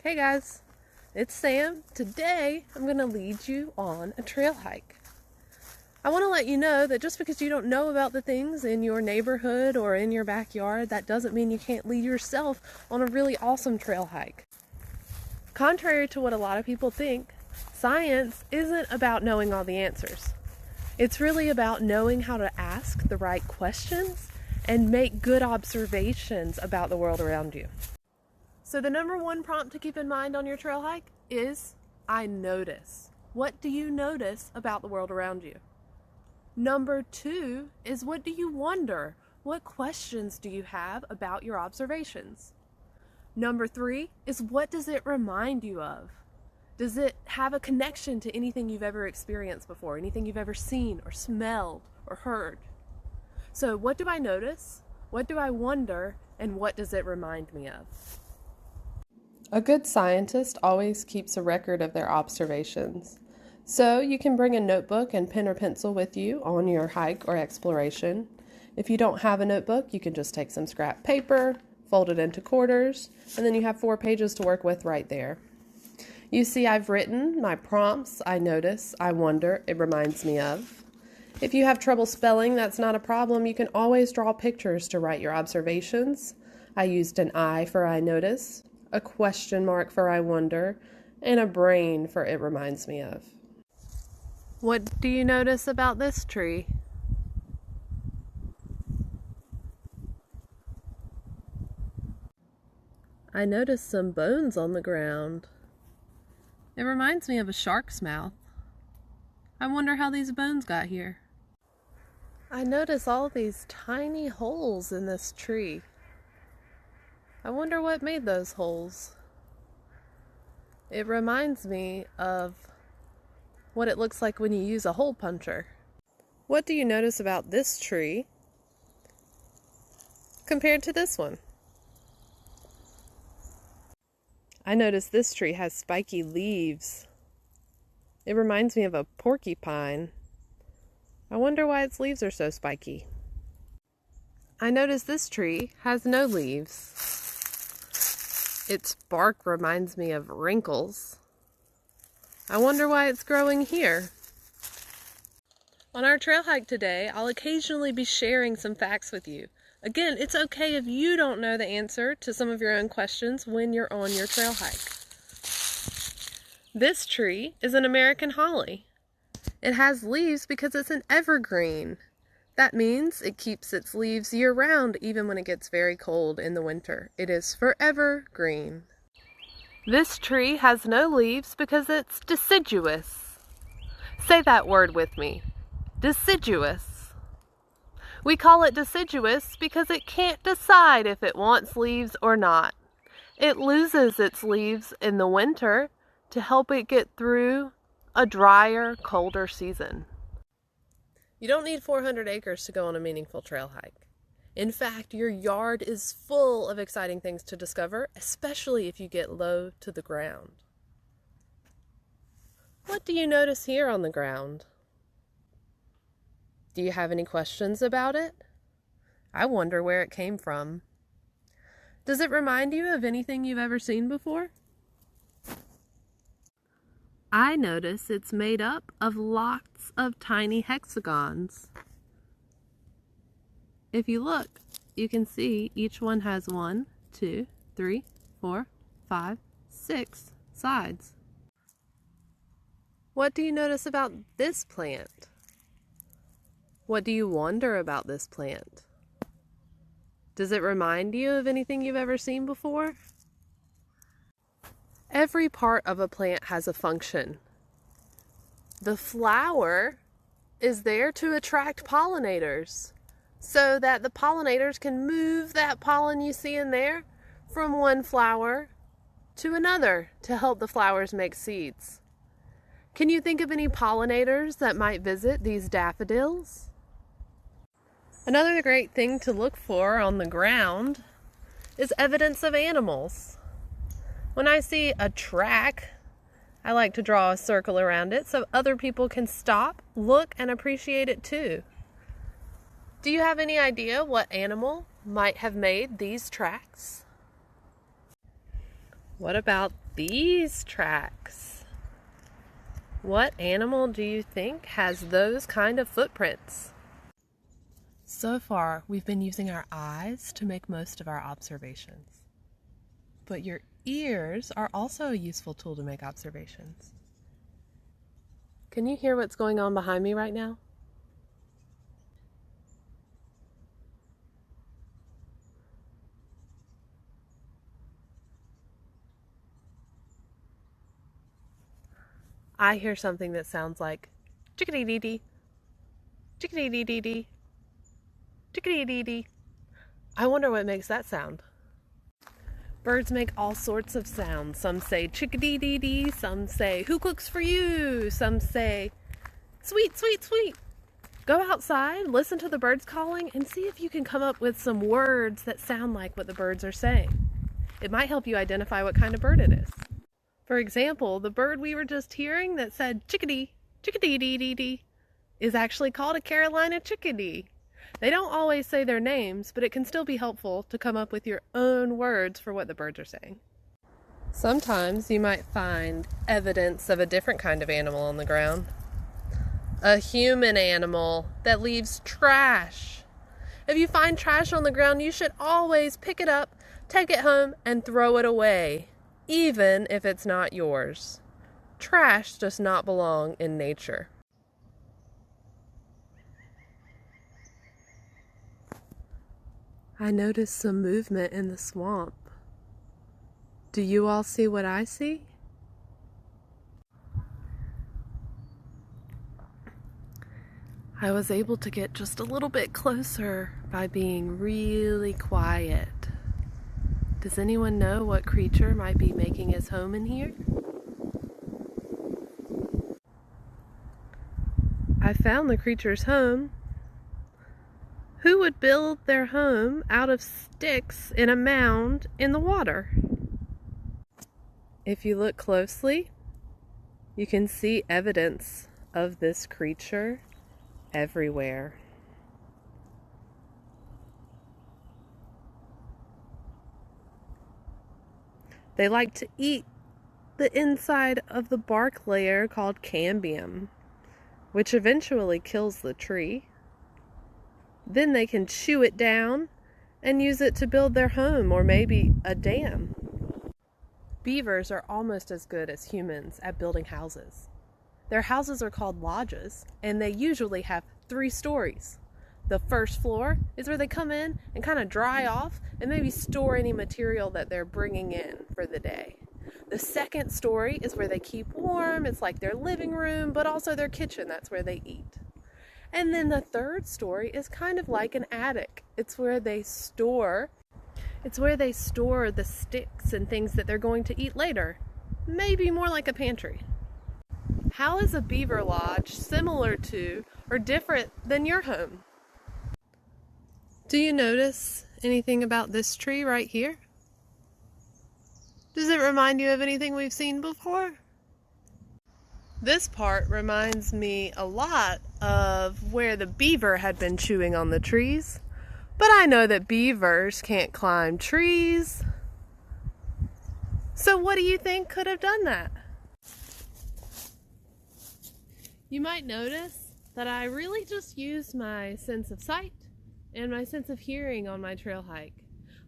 Hey guys, it's Sam. Today I'm going to lead you on a trail hike. I want to let you know that just because you don't know about the things in your neighborhood or in your backyard, that doesn't mean you can't lead yourself on a really awesome trail hike. Contrary to what a lot of people think, science isn't about knowing all the answers. It's really about knowing how to ask the right questions and make good observations about the world around you. So the number one prompt to keep in mind on your trail hike is, I notice. What do you notice about the world around you? Number two is, what do you wonder? What questions do you have about your observations? Number three is, what does it remind you of? Does it have a connection to anything you've ever experienced before, anything you've ever seen or smelled or heard? So what do I notice? What do I wonder? And what does it remind me of? A good scientist always keeps a record of their observations. So you can bring a notebook and pen or pencil with you on your hike or exploration. If you don't have a notebook, you can just take some scrap paper, fold it into quarters, and then you have 4 pages to work with right there. You see, I've written my prompts, I notice, I wonder, it reminds me of. If you have trouble spelling, that's not a problem. You can always draw pictures to write your observations. I used an I for I notice, a question mark for I wonder, and a brain for it reminds me of. What do you notice about this tree? I noticed some bones on the ground. It reminds me of a shark's mouth. I wonder how these bones got here. I notice all these tiny holes in this tree. I wonder what made those holes. It reminds me of what it looks like when you use a hole puncher. What do you notice about this tree compared to this one? I notice this tree has spiky leaves. It reminds me of a porcupine. I wonder why its leaves are so spiky. I notice this tree has no leaves. Its bark reminds me of wrinkles. I wonder why it's growing here. On our trail hike today, I'll occasionally be sharing some facts with you. Again, it's okay if you don't know the answer to some of your own questions when you're on your trail hike. This tree is an American holly. It has leaves because it's an evergreen. That means it keeps its leaves year-round, even when it gets very cold in the winter. It is forever green. This tree has no leaves because it's deciduous. Say that word with me. Deciduous. We call it deciduous because it can't decide if it wants leaves or not. It loses its leaves in the winter to help it get through a drier, colder season. You don't need 400 acres to go on a meaningful trail hike. In fact, your yard is full of exciting things to discover, especially if you get low to the ground. What do you notice here on the ground? Do you have any questions about it? I wonder where it came from. Does it remind you of anything you've ever seen before? I notice it's made up of lots of tiny hexagons. If you look, you can see each one has 1, 2, 3, 4, 5, 6 sides. What do you notice about this plant? What do you wonder about this plant? Does it remind you of anything you've ever seen before? Every part of a plant has a function. The flower is there to attract pollinators so that the pollinators can move that pollen you see in there from one flower to another to help the flowers make seeds. Can you think of any pollinators that might visit these daffodils? Another great thing to look for on the ground is evidence of animals. When I see a track, I like to draw a circle around it so other people can stop, look, and appreciate it too. Do you have any idea what animal might have made these tracks? What about these tracks? What animal do you think has those kind of footprints? So far, we've been using our eyes to make most of our observations. But your ears are also a useful tool to make observations. Can you hear what's going on behind me right now? I hear something that sounds like chickadee-dee-dee, chickadee-dee-dee-dee, chickadee-dee-dee. I wonder what makes that sound. Birds make all sorts of sounds. Some say chickadee-dee-dee, some say who cooks for you, some say sweet, sweet, sweet. Go outside, listen to the birds calling, and see if you can come up with some words that sound like what the birds are saying. It might help you identify what kind of bird it is. For example, the bird we were just hearing that said chickadee, chickadee-dee-dee-dee, is actually called a Carolina chickadee. They don't always say their names, but it can still be helpful to come up with your own words for what the birds are saying. Sometimes you might find evidence of a different kind of animal on the ground. A human animal that leaves trash. If you find trash on the ground, you should always pick it up, take it home, and throw it away, even if it's not yours. Trash does not belong in nature. I noticed some movement in the swamp. Do you all see what I see? I was able to get just a little bit closer by being really quiet. Does anyone know what creature might be making his home in here? I found the creature's home. Who would build their home out of sticks in a mound in the water? If you look closely, you can see evidence of this creature everywhere. They like to eat the inside of the bark layer called cambium, which eventually kills the tree. Then they can chew it down and use it to build their home or maybe a dam. Beavers are almost as good as humans at building houses. Their houses are called lodges, and they usually have 3 stories. The first floor is where they come in and kind of dry off and maybe store any material that they're bringing in for the day. The second story is where they keep warm. It's like their living room, but also their kitchen. That's where they eat. And then the third story is kind of like an attic. It's where they store the sticks and things that they're going to eat later. Maybe more like a pantry. How is a beaver lodge similar to or different than your home? Do you notice anything about this tree right here? Does it remind you of anything we've seen before? This part reminds me a lot of where the beaver had been chewing on the trees, but I know that beavers can't climb trees. So what do you think could have done that? You might notice that I really just used my sense of sight and my sense of hearing on my trail hike.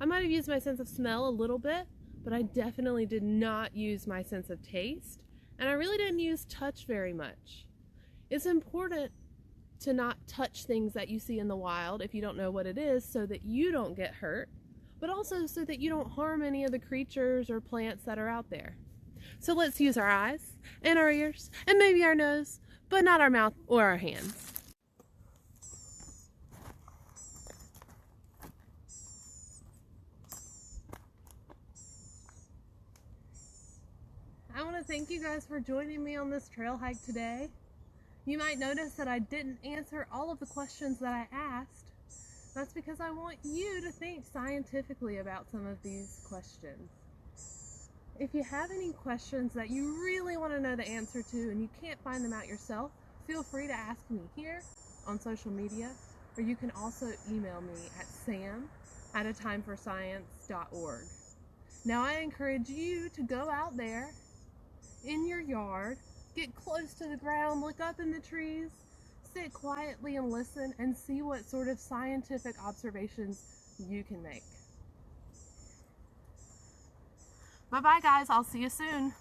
I might have used my sense of smell a little bit, but I definitely did not use my sense of taste, and I really didn't use touch very much. It's important to not touch things that you see in the wild if you don't know what it is, so that you don't get hurt, but also so that you don't harm any of the creatures or plants that are out there. So let's use our eyes and our ears and maybe our nose, but not our mouth or our hands. I want to thank you guys for joining me on this trail hike today. You might notice that I didn't answer all of the questions that I asked. That's because I want you to think scientifically about some of these questions. If you have any questions that you really want to know the answer to and you can't find them out yourself, feel free to ask me here on social media, or you can also email me at sam@atimeforscience.org. Now I encourage you to go out there in your yard, get close to the ground, look up in the trees, sit quietly and listen and see what sort of scientific observations you can make. Bye-bye guys, I'll see you soon.